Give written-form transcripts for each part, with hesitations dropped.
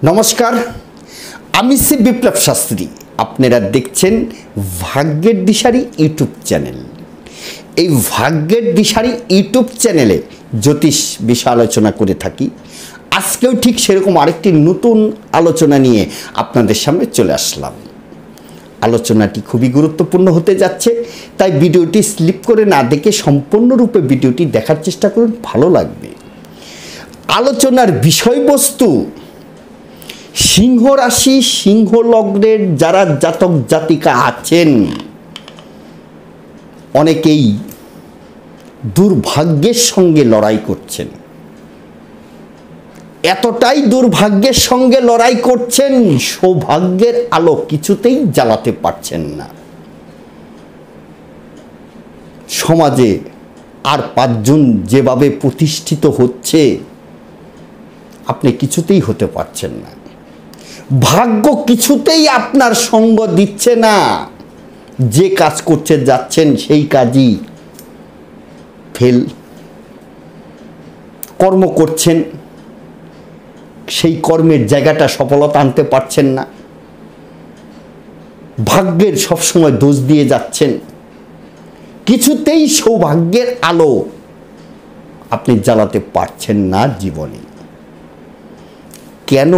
নমস্কার, আমি শ্রী বিপ্লব শাস্ত্রী। আপনারা দেখছেন ভাগ্যের দিশারি ইউটিউব চ্যানেল। এই ভাগ্যের দিশারি ইউটিউব চ্যানেলে জ্যোতিষ বিষয় আলোচনা করে থাকি। আজকেও ঠিক সেরকম আরেকটি নতুন আলোচনা নিয়ে আপনাদের সামনে চলে আসলাম। আলোচনাটি খুবই গুরুত্বপূর্ণ হতে যাচ্ছে, তাই ভিডিওটি স্লিপ করে না দেখে সম্পূর্ণরূপে ভিডিওটি দেখার চেষ্টা করুন, ভালো লাগবে। আলোচনার বিষয়বস্তু সিংহ রাশি, সিংহ লগ্নের যারা জাতক জাতিকা আছেন, অনেকেই দুর্ভাগ্যের সঙ্গে লড়াই করছেন। এতটাই দুর্ভাগ্যের সঙ্গে লড়াই করছেন, সৌভাগ্যের আলো কিছুতেই জ্বালাতে পারছেন না। সমাজে আর পাঁচজন যেভাবে প্রতিষ্ঠিত হচ্ছে, আপনি কিছুতেই হতে পারছেন না। ভাগ্য কিছুতেই আপনার সঙ্গ দিচ্ছে না। যে কাজ করতে যাচ্ছেন সেই কাজই ফেল। কর্ম করছেন, সেই কর্মের জায়গাটা সফলতা আনতে পারছেন না। ভাগ্যের সবসময় দোষ দিয়ে যাচ্ছেন। কিছুতেই সৌভাগ্যের আলো আপনি জ্বালাতে পারছেন না জীবনে। কেন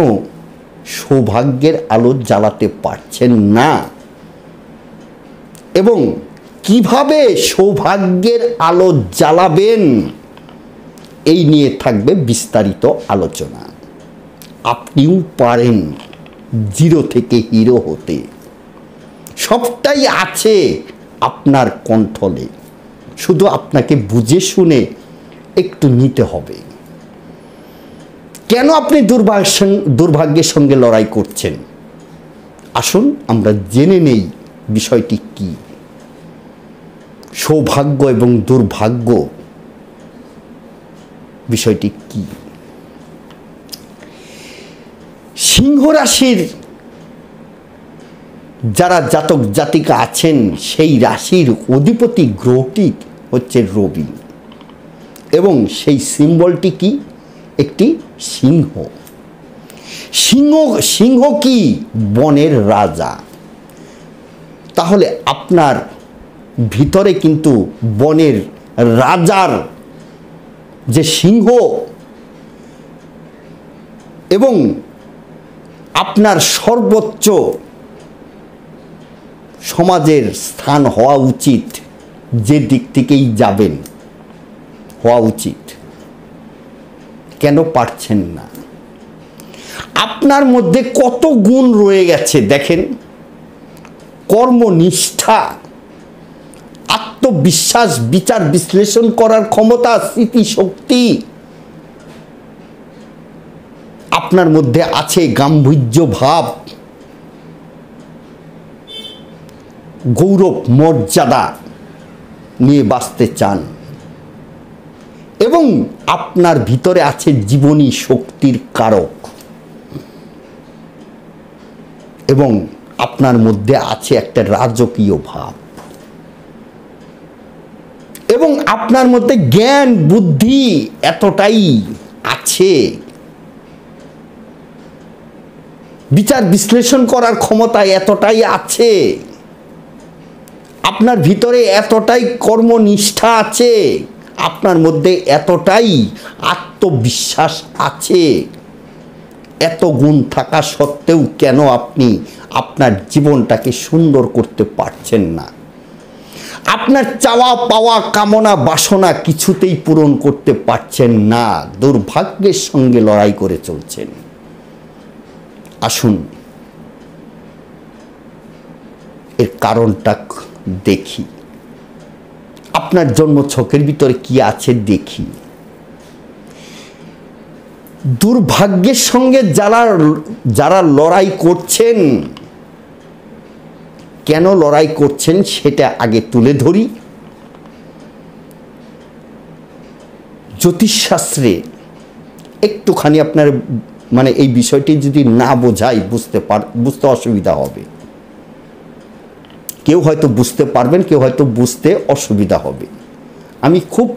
সৌভাগ্যের আলো জ্বালাতে পারছেন না এবং কিভাবে সৌভাগ্যের আলো জ্বালাবেন, এই নিয়ে থাকবে বিস্তারিত আলোচনা। আপনিও পারেন জিরো থেকে হিরো হতে। সবটাই আছে আপনার কন্ট্রোলে, শুধু আপনাকে বুঝে শুনে একটু নিতে হবে। কেন আপনি দুর্ভাগ্যের সঙ্গে লড়াই করছেন? আসুন আমরা জেনে নেই বিষয়টি কি। সৌভাগ্য এবং দুর্ভাগ্য বিষয়টি কি? সিংহ রাশির যারা জাতক জাতিকা আছেন, সেই রাশির অধিপতি গ্রহটি হচ্ছে রবি এবং সেই সিম্বলটি কি? একটি সিংহ। সিংহ কি? বনের রাজা। তাহলে আপনার ভিতরে কিন্তু বনের রাজার যে সিংহ এবং আপনার সর্বোচ্চ সমাজের স্থান হওয়া উচিত, যে দিক থেকেই যাবেন হওয়া উচিত। কেন পারছেন না? আপনার মধ্যে কত গুণ রয়ে গেছে দেখেন। কর্মনিষ্ঠা, আত্মবিশ্বাস, বিচার বিশ্লেষণ করার ক্ষমতা, স্মৃতিশক্তি। আপনার মধ্যে আছে গাম্ভীর্য ভাব, গৌরব মর্যাদা নিয়ে বাঁচতে চান এবং আপনার ভিতরে আছে জীবনী শক্তির কারক এবং আপনার মধ্যে আছে একটা রাজকীয় ভাব এবং আপনার মধ্যে জ্ঞান বুদ্ধি এতটাই আছে, বিচার বিশ্লেষণ করার ক্ষমতা এতটাই আছে, আপনার ভিতরে এতটাই কর্মনিষ্ঠা আছে, আপনার মধ্যে এতটাই আত্মবিশ্বাস আছে। এত গুণ থাকা সত্ত্বেও কেন আপনি আপনার জীবনটাকে সুন্দর করতে পারছেন না? আপনার চাওয়া পাওয়া কামনা বাসনা কিছুতেই পূরণ করতে পারছেন না। দুর্ভাগ্যের সঙ্গে লড়াই করে চলছেন। আসুন এর কারণটা দেখি। আপনার জন্মছকের ভিতরে কি আছে দেখি। দুর্ভাগ্যের সঙ্গে যারা লড়াই করছেন, কেন লড়াই করছেন সেটা আগে তুলে ধরি। জ্যোতিষশাস্ত্রে একটুখানি আপনার এই বিষয়টি যদি না বোঝাই বুঝতে অসুবিধা হবে। কেউ হয়তো বুঝতে পারবেন, কেউ হয়তো বুঝতে অসুবিধা হবে। আমি খুব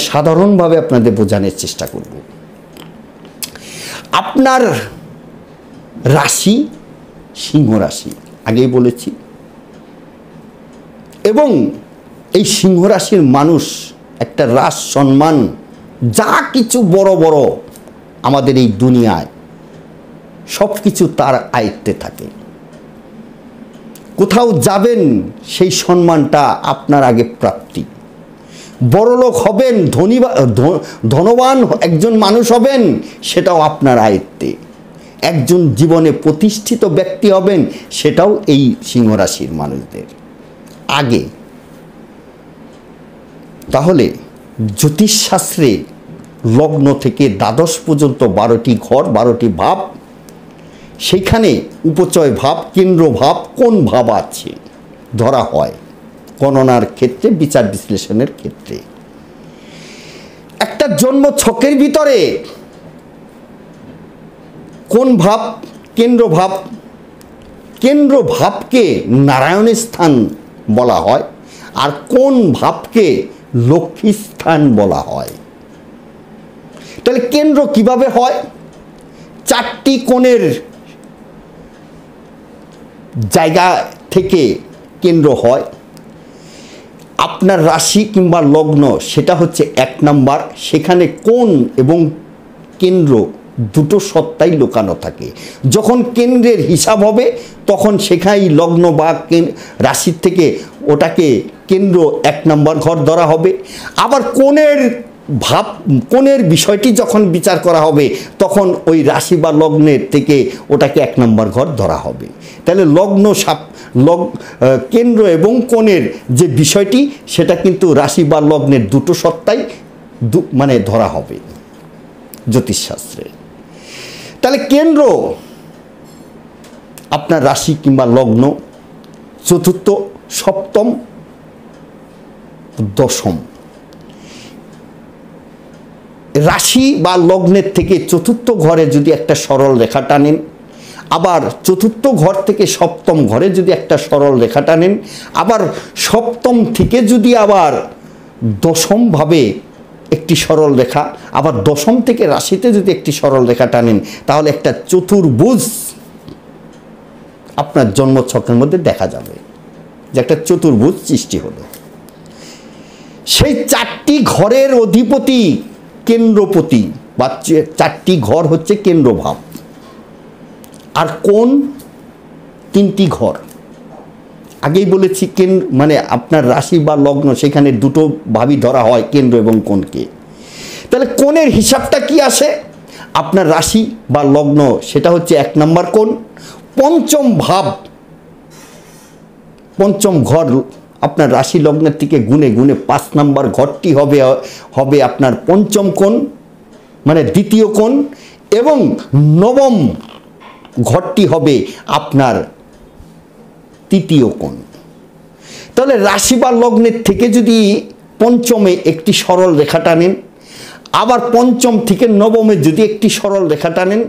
সাধারণভাবে আপনাদের বোঝানোর চেষ্টা করব। আপনার রাশি সিংহ রাশি, আগেই বলেছি। এবং এই সিংহ রাশির মানুষ একটা রাজ সম্মান যা কিছু বড় বড় আমাদের এই দুনিয়ায় সব কিছু তার আয়ত্তে থাকে। কোথাও যাবেন সেই সম্মানটা আপনার আগে প্রাপ্তি। বড়লোক হবেন, ধনবান একজন মানুষ হবেন, সেটাও আপনার আয়ত্তে। একজন জীবনে প্রতিষ্ঠিত ব্যক্তি হবেন, সেটাও এই সিংহ রাশির মানুষদের আগে। তাহলে জ্যোতিষশাস্ত্রে লগ্ন থেকে দ্বাদশ পর্যন্ত 12টি ঘর, 12টি ভাব, সেইখানে উপচয় ভাব, কেন্দ্র ভাব, কোন ভাব আছে ধরা হয় গণনার ক্ষেত্রে, বিচার বিশ্লেষণের ক্ষেত্রে। একটা জন্ম ছকের ভিতরে কোন ভাব, কেন্দ্র ভাব, কেন্দ্র ভাবকে নারায়ণের স্থান বলা হয়, আর কোন ভাবকে লক্ষ্মী স্থান বলা হয়। তাহলে কেন্দ্র কিভাবে হয়? 4টি কোণের জায়গা থেকে কেন্দ্র হয়। আপনার রাশি কিংবা লগ্ন সেটা হচ্ছে 1 নাম্বার, সেখানে কোণ এবং কেন্দ্র দুটো সত্তাই লুকানো থাকে। যখন কেন্দ্রের হিসাব হবে তখন সেখানেই লগ্ন বা রাশির থেকে ওটাকে কেন্দ্র 1 নাম্বার ঘর ধরা হবে। আবার কোণের বিষয়টি যখন বিচার করা হবে তখন ওই রাশি বা লগ্নের থেকে ওটাকে 1 নাম্বার ঘর ধরা হবে। তাহলে কেন্দ্র এবং কোণের যে বিষয়টি সেটা কিন্তু রাশি বা লগ্নের দুটো সত্তাই মানে ধরা হবে জ্যোতিষশাস্ত্রে। তাহলে কেন্দ্র আপনার রাশি কিংবা লগ্ন, চতুর্থ, সপ্তম, দশম। রাশি বা লগ্নের থেকে চতুর্থ ঘরে যদি একটা সরল রেখা টানেন, আবার চতুর্থ ঘর থেকে সপ্তম ঘরে যদি একটা সরল রেখা টানেন, আবার সপ্তম থেকে যদি আবার দশমভাবে একটি সরল রেখা, আবার দশম থেকে রাশিতে যদি একটি সরল রেখা টানেন, তাহলে একটা চতুর্ভুজ আপনার জন্মছকের মধ্যে দেখা যাবে, যে একটা চতুর্ভুজ সৃষ্টি হলো। সেই 4টি ঘরের অধিপতি কেন্দ্রপতি, বা 4টি ঘর হচ্ছে কেন্দ্রভাব। আর কোন 3টি ঘর আগেই বলেছি, মানে আপনার রাশি বা লগ্ন সেখানে দুটো ভাবই ধরা হয়, কেন্দ্র এবং কোণকে। তাহলে কোণের হিসাবটা কি আসে? আপনার রাশি বা লগ্ন সেটা হচ্ছে 1 নাম্বার কোণ। পঞ্চম ভাব, পঞ্চম ঘর আপনার রাশি লগ্নের থেকে গুণে গুণে 5 নাম্বার ঘরটি হবে আপনার পঞ্চম কোণ, মানে দ্বিতীয় কোণ, এবং নবম ঘরটি হবে আপনার তৃতীয় কোণ। তাহলে রাশি বা লগ্নের থেকে যদি পঞ্চমে একটি সরল রেখা টানেন, আবার পঞ্চম থেকে নবমে যদি একটি সরল রেখা টানেন,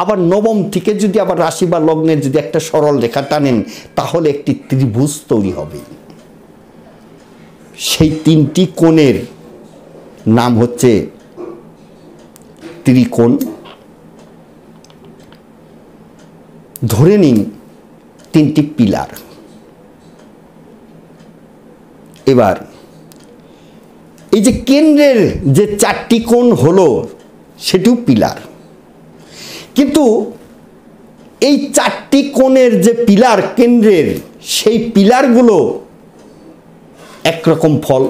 আবার নবম থেকে যদি আবার রাশি বা লগ্নের যদি একটা সরল রেখা টানেন, তাহলে একটি ত্রিভুজ তৈরি হবে। সেই 3টি কোণের নাম হচ্ছে ত্রিকোণ। ধরে নিন 3টি পিলার। এবার এই যে কেন্দ্রের যে 4টি কোণ হলো সেটিও পিলার, কিন্তু এই 4টি কোণের যে পিলার কেন্দ্রের, সেই পিলারগুলো একরকম ফল,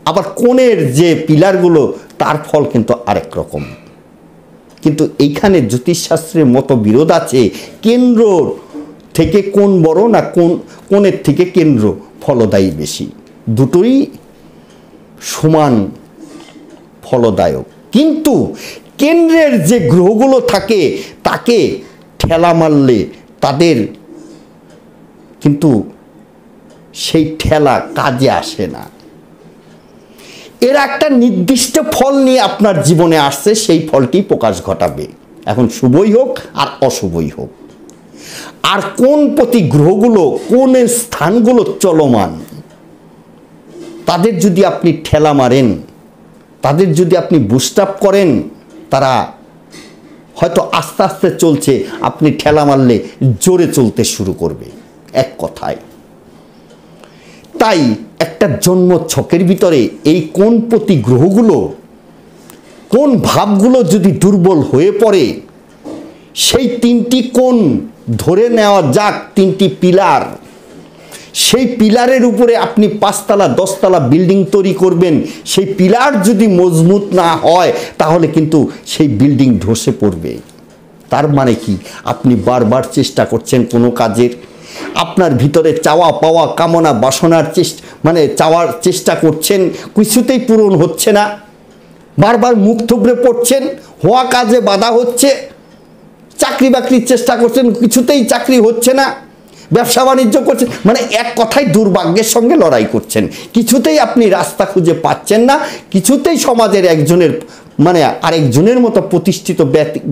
আবার কোণের যে পিলারগুলো তার ফল কিন্তু আরেক রকম। কিন্তু এইখানে জ্যোতিষশাস্ত্রের মতো বিরোধ আছে, কেন্দ্র থেকে কোণ বড় না কোণের থেকে কেন্দ্র ফলদায়ী বেশি। দুটোই সমান ফলদায়ক, কিন্তু কেন্দ্রের যে গ্রহগুলো থাকে তাকে ঠেলা মারলে তাদের কিন্তু সেই ঠেলা কাজে আসে না। এরা একটা নির্দিষ্ট ফল নিয়ে আপনার জীবনে আসছে, সেই ফলটি প্রকাশ ঘটাবে, এখন শুভই হোক আর অশুভই হোক। আর কোন প্রতি গ্রহগুলো, কোন স্থানগুলো চলমান, তাদের যদি আপনি ঠেলা মারেন, তাদের যদি আপনি বুস্ট আপ করেন, তারা হয়তো আস্তে আস্তে চলছে, আপনি ঠেলা মারলে জোরে চলতে শুরু করবে, এক কথায়। তাই একটা জন্ম ছকের ভিতরে এই কোন প্রতি গ্রহগুলো, কোন ভাবগুলো যদি দুর্বল হয়ে পড়ে, সেই তিনটি কোণ ধরে নেওয়া যাক, তিনটি পিলার, সেই পিলারের উপরে আপনি 5 তলা 10 তলা বিল্ডিং তৈরি করবেন, সেই পিলার যদি মজবুত না হয় তাহলে কিন্তু সেই বিল্ডিং ধসে পড়বে। তার মানে কি, আপনি বারবার চেষ্টা করছেন কোনো কাজের, আপনার ভিতরে চাওয়া পাওয়া কামনা বাসনার চাওয়ার চেষ্টা করছেন, কিছুতেই পূরণ হচ্ছে না, বারবার মুখ থুবড়ে পড়ছেন, হওয়া কাজে বাধা হচ্ছে, চাকরি বাকরির চেষ্টা করছেন, কিছুতেই চাকরি হচ্ছে না, ব্যবসা বাণিজ্য করছেন, এক কথায় দুর্ভাগ্যের সঙ্গে লড়াই করছেন, কিছুতেই আপনি রাস্তা খুঁজে পাচ্ছেন না, কিছুতেই সমাজের একজনের আরেকজনের মতো প্রতিষ্ঠিত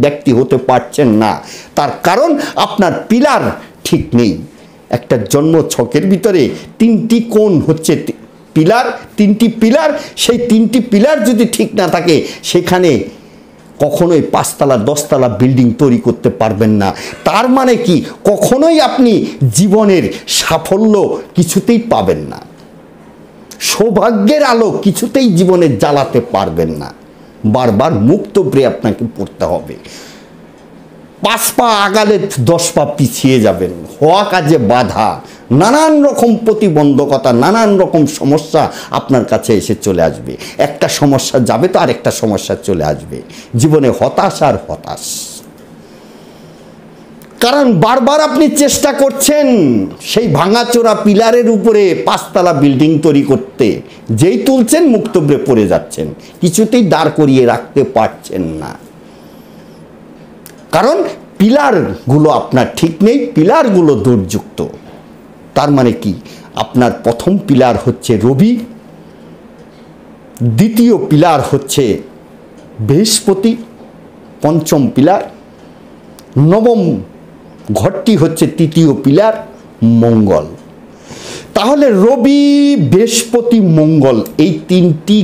ব্যক্তি হতে পারছেন না। তার কারণ আপনার পিলার ঠিক নেই। একটা জন্ম ছকের ভিতরে 3টি কোণ হচ্ছে পিলার, 3টি পিলার, সেই 3টি পিলার যদি ঠিক না থাকে সেখানে কখনোই 5 তলা 10 তলা বিল্ডিং তৈরি করতে পারবেন না। তার মানে কি, কখনোই আপনি জীবনের সাফল্য কিছুতেই পাবেন না, সৌভাগ্যের আলো কিছুতেই জীবনে জ্বালাতে পারবেন না, বারবার মুখ থুবড়ে আপনাকে পড়তে হবে। 5 পা আগালে 10 পা পিছিয়ে যাবেন, হওয়া কাজে বাধা, নানান রকম প্রতিবন্ধকতা, নানান রকম সমস্যা আপনার কাছে এসে চলে আসবে। একটা সমস্যা যাবে তো আরেকটা সমস্যা চলে আসবে, জীবনে হতাশ আর হতাশ। কারণ বারবার আপনি চেষ্টা করছেন সেই ভাঙাচোরা পিলারের উপরে 5 তলা বিল্ডিং তৈরি করতে, যেই তুলছেন মুখ থুবড়ে পড়ে যাচ্ছেন, কিছুতেই দাঁড় করিয়ে রাখতে পারছেন না। কারণ পিলারগুলো আপনার ঠিক নেই, পিলারগুলো দোষযুক্ত। তার মানে কি, আপনার প্রথম পিলার হচ্ছে রবি, দ্বিতীয় পিলার হচ্ছে বৃহস্পতি, পঞ্চম পিলার, নবম ঘরটি হচ্ছে তৃতীয় পিলার মঙ্গল। তাহলে রবি, বৃহস্পতি, মঙ্গল এই 3টি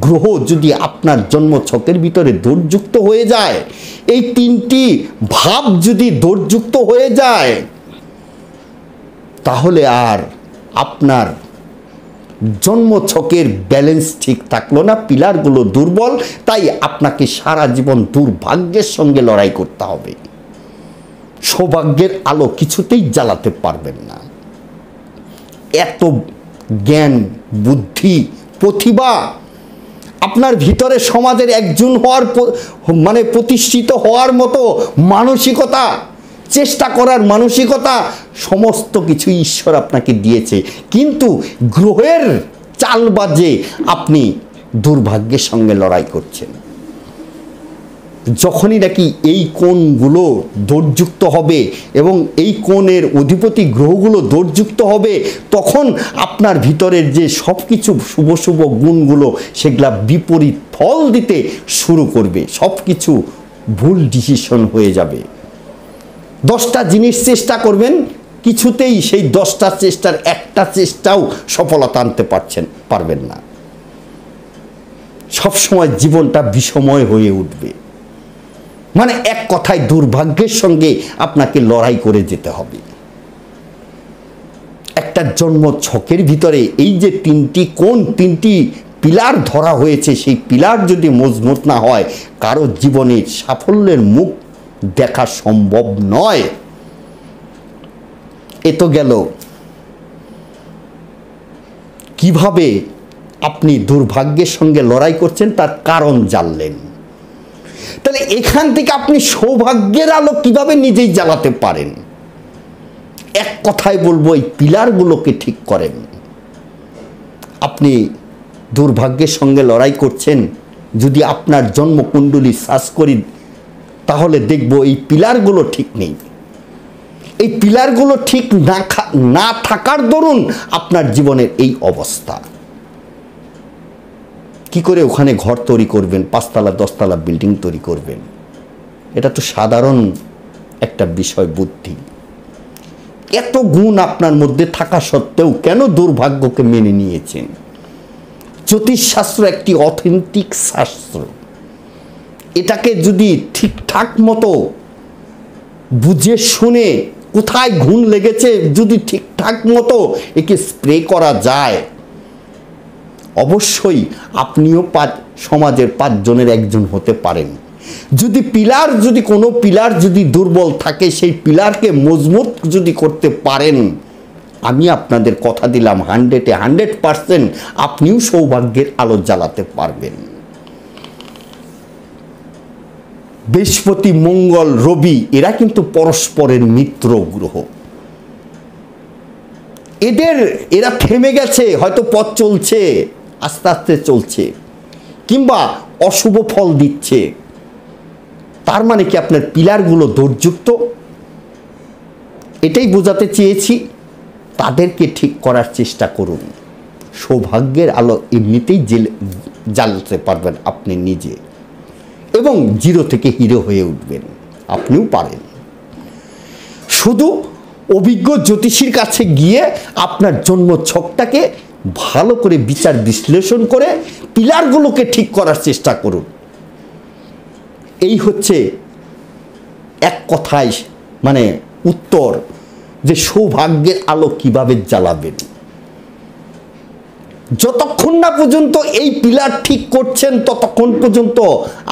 গ্রহ যদি আপনার জন্মছকের ভিতরে দোষযুক্ত হয়ে যায়, এই 3টি ভাব যদি দোষযুক্ত হয়ে যায়, তাহলে আর আপনার জন্মছকের ব্যালেন্স ঠিক থাকলো না, পিলারগুলো দুর্বল। তাই আপনাকে সারা জীবন দুর্ভাগ্যের সঙ্গে লড়াই করতে হবে, সৌভাগ্যের আলো কিছুতেই জ্বালাতে পারবেন না। এত জ্ঞান, বুদ্ধি, প্রতিভা আপনার ভিতরে, সমাজের একজন হওয়ার প্রতিষ্ঠিত হওয়ার মতো মানসিকতা, চেষ্টা করার মানসিকতা, সমস্ত কিছু ঈশ্বর আপনাকে দিয়েছে, কিন্তু গ্রহের চালবাজে আপনি দুর্ভাগ্যের সঙ্গে লড়াই করছেন। যখনই নাকি এই কোণগুলো দোষযুক্ত হবে এবং এই কোণের অধিপতি গ্রহগুলো দোষযুক্ত হবে, তখন আপনার ভিতরের যে সব কিছু শুভ শুভ গুণগুলো সেগুলা বিপরীত ফল দিতে শুরু করবে, সব কিছু ভুল ডিসিশন হয়ে যাবে। 10টা জিনিস চেষ্টা করবেন, কিছুতেই সেই 10টা চেষ্টার একটা চেষ্টাও সফলতা আনতে পারবেন না। সবসময় জীবনটা বিষময় হয়ে উঠবে, এক কথায় দুর্ভাগ্যের সঙ্গে আপনাকে লড়াই করে যেতে হবে। একটা জন্ম ছকের ভিতরে এই যে 3টি কোণ, 3টি পিলার ধরা হয়েছে, সেই পিলার যদি মজবুত না হয়, কারো জীবনে সাফল্যের মুখ দেখা সম্ভব নয়। এ তো গেল কিভাবে আপনি দুর্ভাগ্যের সঙ্গে লড়াই করছেন তার কারণ জানলেন। তাহলে এখান থেকে আপনি সৌভাগ্যের আলো কিভাবে নিজেই জ্বালাতে পারেন? এক কথায় বলবো, এই পিলারগুলোকে ঠিক করেন। আপনি দুর্ভাগ্যের সঙ্গে লড়াই করছেন, যদি আপনার জন্মকুণ্ডলী সার্চ করি তাহলে দেখব এই পিলারগুলো ঠিক নেই। এই পিলারগুলো ঠিক না থাকার দরুন আপনার জীবনের এই অবস্থা। কি করে ওখানে ঘর তৈরি করবেন, 5 তলা 10 তলা বিল্ডিং তৈরি করবেন? এটা তো সাধারণ একটা বিষয়, বুদ্ধি। এত গুণ আপনার মধ্যে থাকা সত্ত্বেও কেন দুর্ভাগ্যকে মেনে নিয়েছেন? জ্যোতিষশাস্ত্র একটি অথেন্টিক শাস্ত্র, এটাকে যদি ঠিকঠাক মতো বুঝে শুনে কোথায় ঘুণ লেগেছে যদি ঠিকঠাক মতো একে স্প্রে করা যায়, অবশ্যই আপনিও সমাজের 5 জনের একজন হতে পারেন। যদি কোনো পিলার যদি দুর্বল থাকে, সেই পিলারকে মজবুত যদি করতে পারেন, আমি আপনাদের কথা দিলাম 100% আপনিও সৌভাগ্যের আলো জ্বালাতে পারবেন। বৃহস্পতি, মঙ্গল, রবি এরা কিন্তু পরস্পরের মিত্র গ্রহ। এরা থেমে গেছে, হয়তো পথ চলছে, আস্তে আস্তে চলছে, কিংবা অশুভ ফল দিচ্ছে। তার মানে কি আপনার পিলারগুলো দোষযুক্ত? এটাই বোঝাতে চেয়েছি। তাদেরকে ঠিক করার চেষ্টা করুন। সৌভাগ্যের আলো এমনিতেই জ্বালাতে পারবেন আপনি নিজে, এবং 0 থেকে হিরো হয়ে উঠবেন। আপনিও পারেন। শুধু অভিজ্ঞ জ্যোতিষীর কাছে গিয়ে আপনার জন্ম ছকটাকে ভালো করে বিচার বিশ্লেষণ করে পিলারগুলোকে ঠিক করার চেষ্টা করুন। এই হচ্ছে এক কথায় মানে উত্তর, যে সৌভাগ্যের আলো কিভাবে জ্বালাবেন। যতক্ষণ না পর্যন্ত এই পিলার ঠিক করছেন, ততক্ষণ পর্যন্ত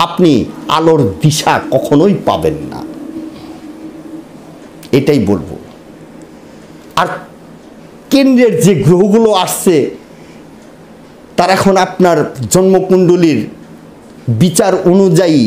আপনি আলোর দিশা কখনোই পাবেন না। এটাই বলবো। আর কেন্দ্রের যে গ্রহগুলো আসছে, তার এখন আপনার জন্মকুণ্ডলীর বিচার অনুযায়ী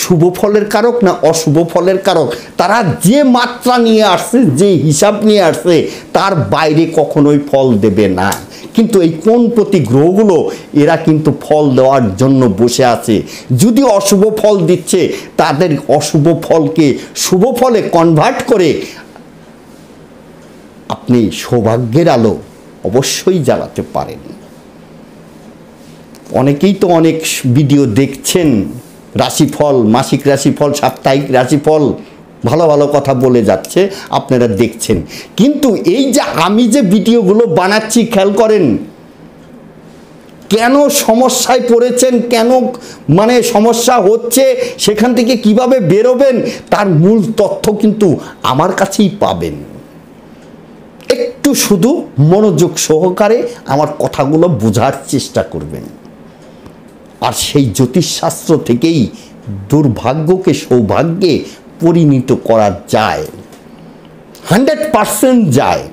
শুভ ফলের কারক না অশুভ ফলের কারক, তারা যে মাত্রা নিয়ে আসছে, যে হিসাব নিয়ে আসছে, তার বাইরে কখনোই ফল দেবে না। কিন্তু এই কোণপতি গ্রহগুলো এরা কিন্তু ফল দেওয়ার জন্য বসে আছে। যদি অশুভ ফল দিচ্ছে, তাদের অশুভ ফলকে শুভ ফলে কনভার্ট করে আপনি সৌভাগ্যের আলো অবশ্যই জ্বালাতে পারেন। অনেকেই তো অনেক ভিডিও দেখছেন, রাশিফল, মাসিক রাশিফল, সাপ্তাহিক রাশিফল, ভালো ভালো কথা বলে যাচ্ছে, আপনারা দেখছেন। কিন্তু এই যে আমি যে ভিডিওগুলো বানাচ্ছি, খেয়াল করেন কেন সমস্যায় পড়েছেন, কেন মানে সমস্যা হচ্ছে, সেখান থেকে কিভাবে বেরোবেন, তার মূল তথ্য কিন্তু আমার কাছেই পাবেন। একটু শুধু মনোযোগ সহকারে আমার কথাগুলো বোঝার চেষ্টা করবেন। আর সেই জ্যোতিষশাস্ত্র থেকেই দুর্ভাগ্যকে সৌভাগ্যে পরিণত করা যায়, 100% যায়।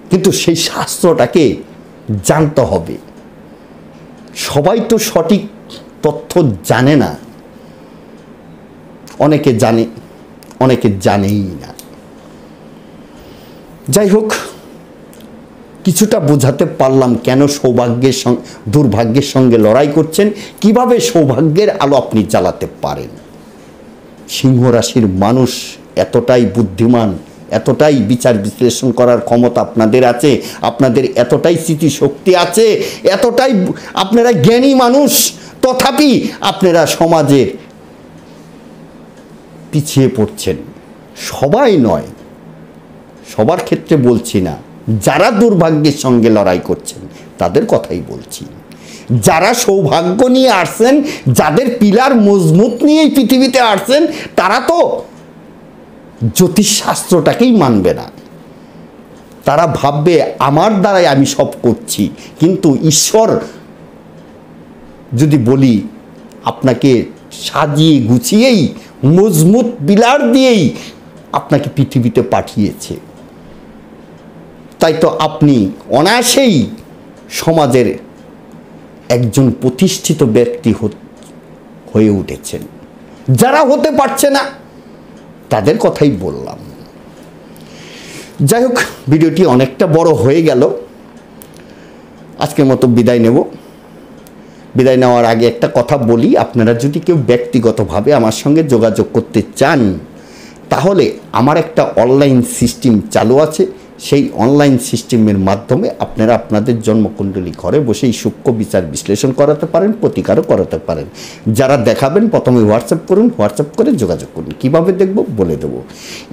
কিন্তু সেই শাস্ত্রটাকে জানতে হবে। সবাই তো সঠিক তথ্য জানে না, অনেকে জানে, অনেকে জানেই না। যাই হোক, কিছুটা বোঝাতে পারলাম কেন দুর্ভাগ্যের সঙ্গে লড়াই করছেন, কিভাবে সৌভাগ্যের আলো আপনি জ্বালাতে পারেন। সিংহ রাশির মানুষ এতটাই বুদ্ধিমান, এতটাই বিচার বিশ্লেষণ করার ক্ষমতা আপনাদের আছে, আপনাদের এতটাই স্মৃতিশক্তি আছে, এতটাই আপনারা জ্ঞানী মানুষ, তথাপি আপনারা সমাজের পিছিয়ে পড়ছেন। সবাই নয়, সবার ক্ষেত্রে বলছি না, যারা দুর্ভাগ্যের সঙ্গে লড়াই করছেন তাদের কথাই বলছি। যারা সৌভাগ্য নিয়ে আসছেন, যাদের পিলার মজবুত নিয়েই পৃথিবীতে আসছেন, তারা তো জ্যোতিষশাস্ত্রটাকেই মানবে না। তারা ভাববে আমার দ্বারাই আমি সব করছি। কিন্তু ঈশ্বর যদি বলি, আপনাকে সাজিয়ে গুছিয়েই মজবুত পিলার দিয়েই আপনাকে পৃথিবীতে পাঠিয়েছে। তাই তো আপনি অনায়াসেই সমাজের একজন প্রতিষ্ঠিত ব্যক্তি হয়ে উঠেছেন। যারা হতে পারছে না তাদের কথাই বললাম। যাই হোক, ভিডিওটি অনেকটা বড় হয়ে গেল, আজকের মতো বিদায় নেব। বিদায় নেওয়ার আগে একটা কথা বলি, আপনারা যদি কেউ ব্যক্তিগতভাবে আমার সঙ্গে যোগাযোগ করতে চান, তাহলে আমার একটা অনলাইন সিস্টেম চালু আছে। সেই অনলাইন সিস্টেমের মাধ্যমে আপনারা আপনাদের জন্মকুণ্ডলী ঘরে বসেই সূক্ষ্ম বিচার বিশ্লেষণ করাতে পারেন, প্রতিকারও করাতে পারেন। যারা দেখাবেন প্রথমে হোয়াটসঅ্যাপ করুন, হোয়াটসঅ্যাপ করে যোগাযোগ করুন। কীভাবে দেখব বলে দেব।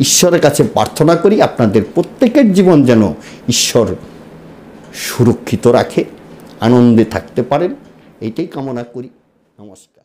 ঈশ্বরের কাছে প্রার্থনা করি আপনাদের প্রত্যেকের জীবন যেন ঈশ্বর সুরক্ষিত রাখে, আনন্দে থাকতে পারেন, এইটাই কামনা করি। নমস্কার।